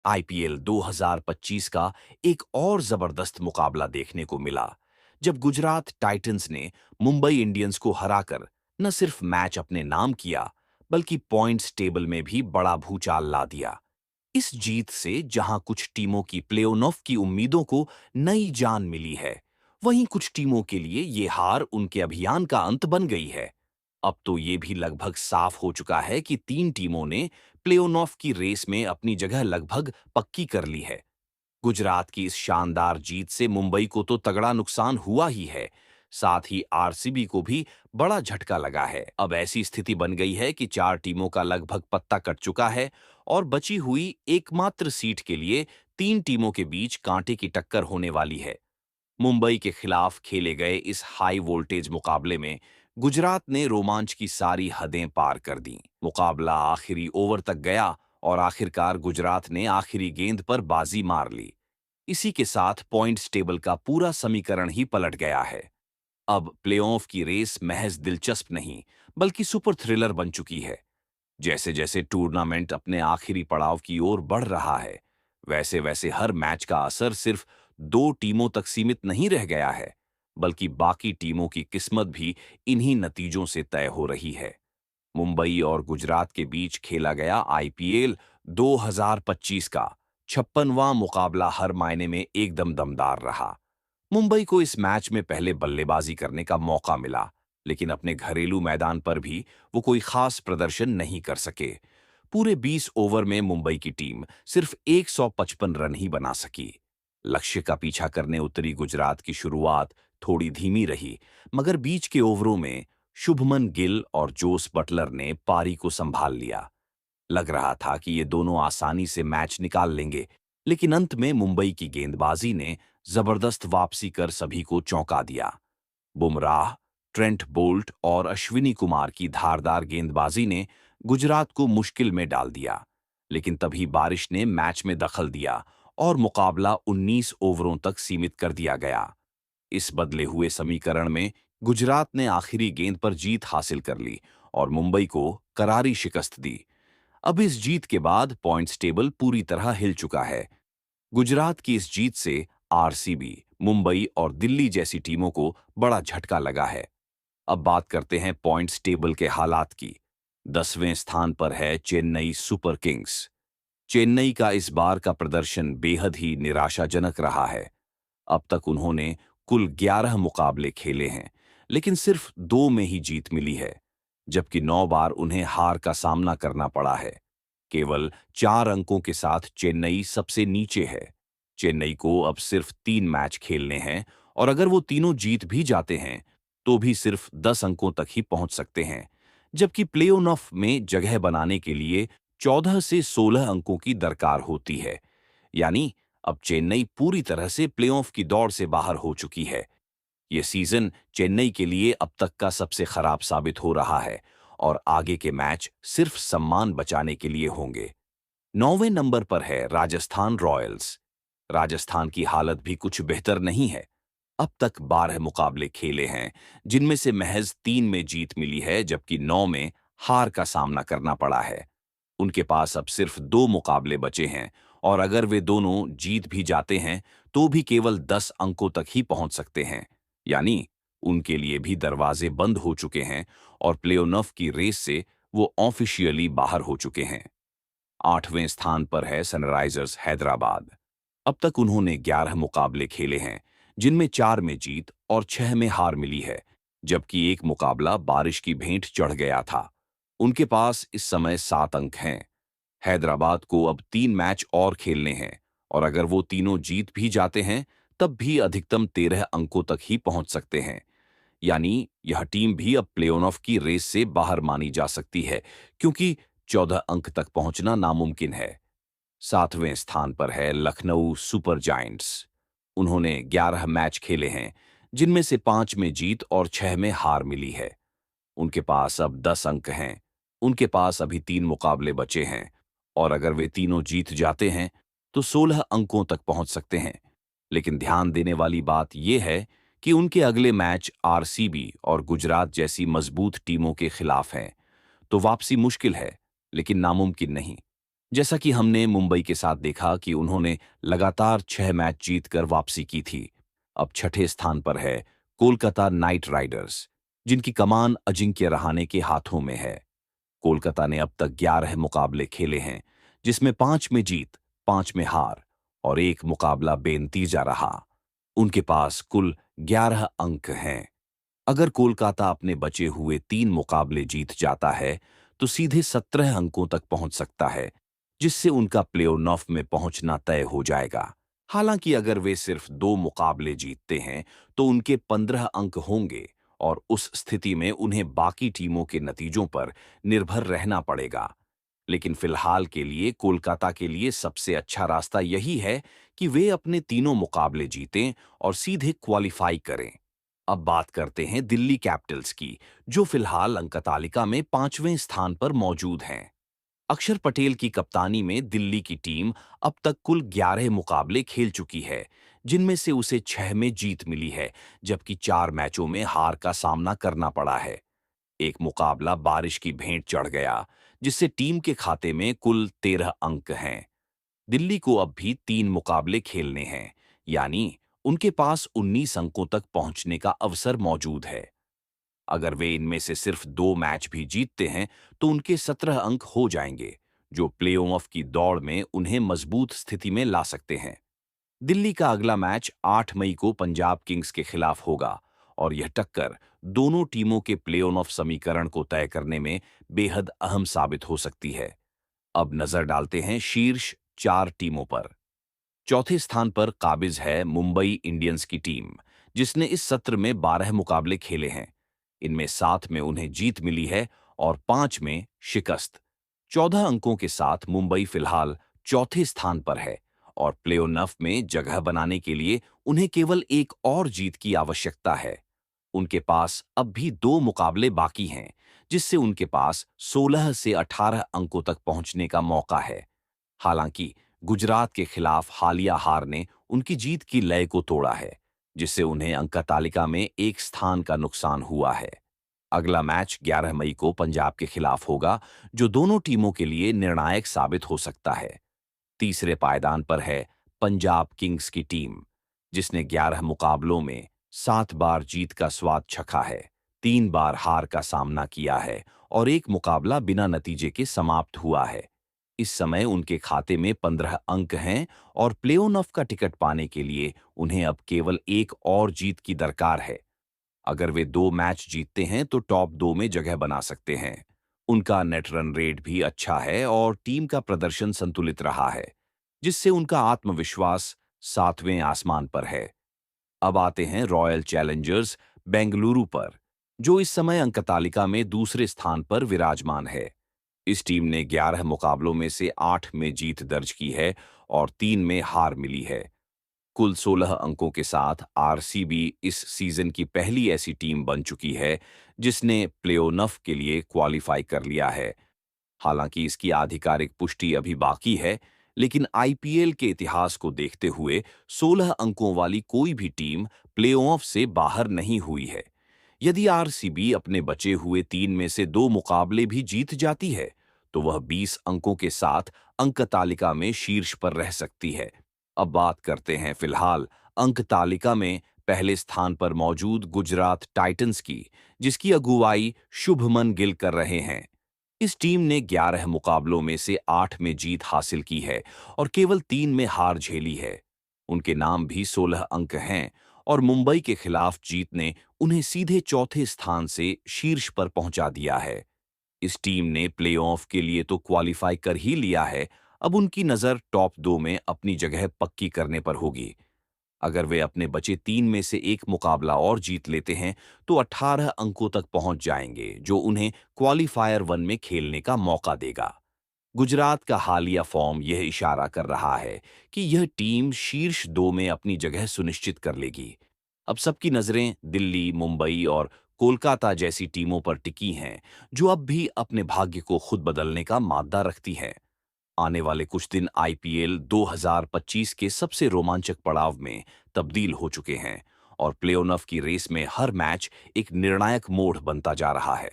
IPL 2025 का एक और जबरदस्त मुकाबला देखने को मिला, जब गुजरात टाइटंस ने मुंबई इंडियंस को हराकर न सिर्फ मैच अपने नाम किया, बल्कि पॉइंट्स टेबल में भी बड़ा भूचाल ला दिया। इस जीत से जहां कुछ टीमों की प्लेऑफ की उम्मीदों को नई जान मिली है, वहीं कुछ टीमों के लिए ये हार उनके अभियान का अंत बन गई है। अब तो ये भी लगभग साफ हो चुका है कि तीन टीमों ने प्लेऑफ की रेस में अपनी जगह लगभग पक्की कर ली है। गुजरात की इस शानदार जीत से मुंबई को तो तगड़ा नुकसान हुआ ही है, साथ ही आरसीबी को भी बड़ा झटका लगा है। अब ऐसी स्थिति बन गई है कि चार टीमों का लगभग पत्ता कट चुका है और बची हुई एकमात्र सीट के लिए तीन टीमों के बीच कांटे की टक्कर होने वाली है। मुंबई के खिलाफ खेले गए इस हाई वोल्टेज मुकाबले में गुजरात ने रोमांच की सारी हदें पार कर दी। मुकाबला आखिरी ओवर तक गया और आखिरकार गुजरात ने आखिरी गेंद पर बाजी मार ली। इसी के साथ पॉइंट्स टेबल का पूरा समीकरण ही पलट गया है। अब प्लेऑफ की रेस महज दिलचस्प नहीं, बल्कि सुपर थ्रिलर बन चुकी है। जैसे जैसे टूर्नामेंट अपने आखिरी पड़ाव की ओर बढ़ रहा है, वैसे वैसे हर मैच का असर सिर्फ दो टीमों तक सीमित नहीं रह गया है, बल्कि बाकी टीमों की किस्मत भी इन्हीं नतीजों से तय हो रही है। मुंबई और गुजरात के बीच खेला गया आईपीएल 2025 का 56वां मुकाबला हर मायने में एकदम दमदार रहा। मुंबई को इस मैच में पहले बल्लेबाजी करने का मौका मिला, लेकिन अपने घरेलू मैदान पर भी वो कोई खास प्रदर्शन नहीं कर सके। पूरे 20 ओवर में मुंबई की टीम सिर्फ 155 रन ही बना सकी। लक्ष्य का पीछा करने उतरी गुजरात की शुरुआत थोड़ी धीमी रही, मगर बीच के ओवरों में शुभमन गिल और जोस बटलर ने पारी को संभाल लिया। लग रहा था कि ये दोनों आसानी से मैच निकाल लेंगे, लेकिन अंत में मुंबई की गेंदबाजी ने जबरदस्त वापसी कर सभी को चौंका दिया। बुमराह, ट्रेंट बोल्ट और अश्विनी कुमार की धारदार गेंदबाजी ने गुजरात को मुश्किल में डाल दिया, लेकिन तभी बारिश ने मैच में दखल दिया और मुकाबला 19 ओवरों तक सीमित कर दिया गया। इस बदले हुए समीकरण में गुजरात ने आखिरी गेंद पर जीत हासिल कर ली और मुंबई को करारी शिकस्त दी। अब इस जीत के बाद पॉइंट्स टेबल पूरी तरह हिल चुका है। गुजरात की इस जीत से आरसीबी, मुंबई और दिल्ली जैसी टीमों को बड़ा झटका लगा है। अब बात करते हैं पॉइंट्स टेबल के हालात की। 10वें स्थान पर है चेन्नई सुपर किंग्स। चेन्नई का इस बार का प्रदर्शन बेहद ही निराशाजनक रहा है। अब तक उन्होंने कुल 11 मुकाबले खेले हैं, लेकिन सिर्फ 2 में ही जीत मिली है, जबकि 9 बार उन्हें हार का सामना करना पड़ा है। केवल 4 अंकों के साथ चेन्नई सबसे नीचे है। चेन्नई को अब सिर्फ 3 मैच खेलने हैं और अगर वो तीनों जीत भी जाते हैं, तो भी सिर्फ 10 अंकों तक ही पहुंच सकते हैं, जबकि प्लेऑफ में जगह बनाने के लिए 14 से 16 अंकों की दरकार होती है। यानी अब चेन्नई पूरी तरह से प्लेऑफ की दौड़ से बाहर हो चुकी है। ये सीजन चेन्नई के लिए अब तक का सबसे खराब साबित हो रहा है और आगे के मैच सिर्फ सम्मान बचाने के लिए होंगे। 9वें नंबर पर है राजस्थान रॉयल्स। राजस्थान की हालत भी कुछ बेहतर नहीं है। अब तक 12 मुकाबले खेले हैं, जिनमें से महज 3 में जीत मिली है, जबकि 9 में हार का सामना करना पड़ा है। उनके पास अब सिर्फ 2 मुकाबले बचे हैं और अगर वे दोनों जीत भी जाते हैं, तो भी केवल 10 अंकों तक ही पहुंच सकते हैं। यानी उनके लिए भी दरवाजे बंद हो चुके हैं और प्लेऑफ की रेस से वो ऑफिशियली बाहर हो चुके हैं। 8वें स्थान पर है सनराइजर्स हैदराबाद। अब तक उन्होंने 11 मुकाबले खेले हैं, जिनमें 4 में जीत और 6 में हार मिली है, जबकि एक मुकाबला बारिश की भेंट चढ़ गया था। उनके पास इस समय 7 अंक हैं। हैदराबाद को अब 3 मैच और खेलने हैं और अगर वो तीनों जीत भी जाते हैं, तब भी अधिकतम 13 अंकों तक ही पहुंच सकते हैं। यानी यह टीम भी अब प्लेऑफ की रेस से बाहर मानी जा सकती है, क्योंकि 14 अंक तक पहुंचना नामुमकिन है। 7वें स्थान पर है लखनऊ सुपर जायंट्स। उन्होंने 11 मैच खेले हैं, जिनमें से 5 में जीत और 6 में हार मिली है। उनके पास अब 10 अंक हैं। उनके पास अभी 3 मुकाबले बचे हैं और अगर वे तीनों जीत जाते हैं, तो 16 अंकों तक पहुंच सकते हैं। लेकिन ध्यान देने वाली बात यह है कि उनके अगले मैच आरसीबी और गुजरात जैसी मजबूत टीमों के खिलाफ हैं। तो वापसी मुश्किल है, लेकिन नामुमकिन नहीं। जैसा कि हमने मुंबई के साथ देखा कि उन्होंने लगातार 6 मैच जीतकर वापसी की थी। अब छठे स्थान पर है कोलकाता नाइट राइडर्स, जिनकी कमान अजिंक्य रहाणे के हाथों में है। कोलकाता ने अब तक 11 मुकाबले खेले हैं, जिसमें 5 में जीत, 5 में हार और एक मुकाबला बेनतीजा रहा। उनके पास कुल 11 अंक हैं। अगर कोलकाता अपने बचे हुए 3 मुकाबले जीत जाता है, तो सीधे 17 अंकों तक पहुंच सकता है, जिससे उनका प्ले-ऑफ में पहुंचना तय हो जाएगा। हालांकि अगर वे सिर्फ 2 मुकाबले जीतते हैं, तो उनके 15 अंक होंगे और उस स्थिति में उन्हें बाकी टीमों के नतीजों पर निर्भर रहना पड़ेगा। लेकिन फिलहाल के लिए कोलकाता के लिए सबसे अच्छा रास्ता यही है कि वे अपने तीनों मुकाबले जीतें और सीधे क्वालिफाई करें। अब बात करते हैं दिल्ली कैपिटल्स की, जो फिलहाल अंक तालिका में 5वें स्थान पर मौजूद हैं। अक्षर पटेल की कप्तानी में दिल्ली की टीम अब तक कुल 11 मुकाबले खेल चुकी है, जिनमें से उसे 6 में जीत मिली है, जबकि 4 मैचों में हार का सामना करना पड़ा है। एक मुकाबला बारिश की भेंट चढ़ गया, जिससे टीम के खाते में कुल 13 अंक हैं। दिल्ली को अब भी 3 मुकाबले खेलने हैं, यानी उनके पास 19 अंकों तक पहुंचने का अवसर मौजूद है। अगर वे इनमें से सिर्फ 2 मैच भी जीतते हैं, तो उनके 17 अंक हो जाएंगे, जो प्ले-ऑफ की दौड़ में उन्हें मजबूत स्थिति में ला सकते हैं। दिल्ली का अगला मैच 8 मई को पंजाब किंग्स के खिलाफ होगा और यह टक्कर दोनों टीमों के प्ले-ऑफ समीकरण को तय करने में बेहद अहम साबित हो सकती है। अब नजर डालते हैं शीर्ष 4 टीमों पर। चौथे स्थान पर काबिज है मुंबई इंडियंस की टीम, जिसने इस सत्र में 12 मुकाबले खेले हैं। इनमें 7 में उन्हें जीत मिली है और 5 में शिकस्त। 14 अंकों के साथ मुंबई फिलहाल चौथे स्थान पर है और प्ले-ऑफ में जगह बनाने के लिए उन्हें केवल एक और जीत की आवश्यकता है। उनके पास अब भी 2 मुकाबले बाकी हैं, जिससे उनके पास 16 से 18 अंकों तक पहुंचने का मौका है। हालांकि गुजरात के खिलाफ हालिया हार ने उनकी जीत की लय को तोड़ा है, जिससे उन्हें अंक तालिका में एक स्थान का नुकसान हुआ है। अगला मैच 11 मई को पंजाब के खिलाफ होगा, जो दोनों टीमों के लिए निर्णायक साबित हो सकता है। तीसरे पायदान पर है पंजाब किंग्स की टीम, जिसने 11 मुकाबलों में 7 बार जीत का स्वाद चखा है, 3 बार हार का सामना किया है और एक मुकाबला बिना नतीजे के समाप्त हुआ है। इस समय उनके खाते में 15 अंक हैं और प्ले-ऑफ का टिकट पाने के लिए उन्हें अब केवल एक और जीत की दरकार है। अगर वे 2 मैच जीतते हैं तो टॉप 2 में जगह बना सकते हैं। उनका नेट रन रेट भी अच्छा है और टीम का प्रदर्शन संतुलित रहा है, जिससे उनका आत्मविश्वास 7वें आसमान पर है। अब आते हैं रॉयल चैलेंजर्स बेंगलुरु पर, जो इस समय अंक तालिका में दूसरे स्थान पर विराजमान है। इस टीम ने 11 मुकाबलों में से 8 में जीत दर्ज की है और 3 में हार मिली है। कुल 16 अंकों के साथ आरसीबी इस सीजन की पहली ऐसी टीम बन चुकी है जिसने प्ले-ऑफ के लिए क्वालिफाई कर लिया है। हालांकि इसकी आधिकारिक पुष्टि अभी बाकी है, लेकिन आईपीएल के इतिहास को देखते हुए 16 अंकों वाली कोई भी टीम प्ले-ऑफ से बाहर नहीं हुई है। यदि आरसीबी अपने बचे हुए 3 में से 2 मुकाबले भी जीत जाती है, तो वह 20 अंकों के साथ अंक तालिका में शीर्ष पर रह सकती है। अब बात करते हैं फिलहाल अंक तालिका में पहले स्थान पर मौजूद गुजरात टाइटंस की, जिसकी अगुवाई शुभमन गिल कर रहे हैं। इस टीम ने 11 मुकाबलों में से 8 में जीत हासिल की है और केवल 3 में हार झेली है। उनके नाम भी 16 अंक हैं और मुंबई के खिलाफ जीत ने उन्हें सीधे चौथे स्थान से शीर्ष पर पहुंचा दिया है। इस टीम ने प्ले-ऑफ के लिए तो क्वालिफाई कर ही लिया है, अब उनकी नजर टॉप 2 में अपनी जगह पक्की करने पर होगी। अगर वे अपने बचे 3 में से एक मुकाबला और जीत लेते हैं, तो 18 अंकों तक पहुंच जाएंगे, जो उन्हें क्वालीफायर 1 में खेलने का मौका देगा। गुजरात का हालिया फॉर्म यह इशारा कर रहा है कि यह टीम शीर्ष 2 में अपनी जगह सुनिश्चित कर लेगी। अब सबकी नजरें दिल्ली, मुंबई और कोलकाता जैसी टीमों पर टिकी हैं, जो अब भी अपने भाग्य को खुद बदलने का मादा रखती हैं। आने वाले कुछ दिन आईपीएल 2025 के सबसे रोमांचक पड़ाव में तब्दील हो चुके हैं और प्ले-ऑफ की रेस में हर मैच एक निर्णायक मोड़ बनता जा रहा है।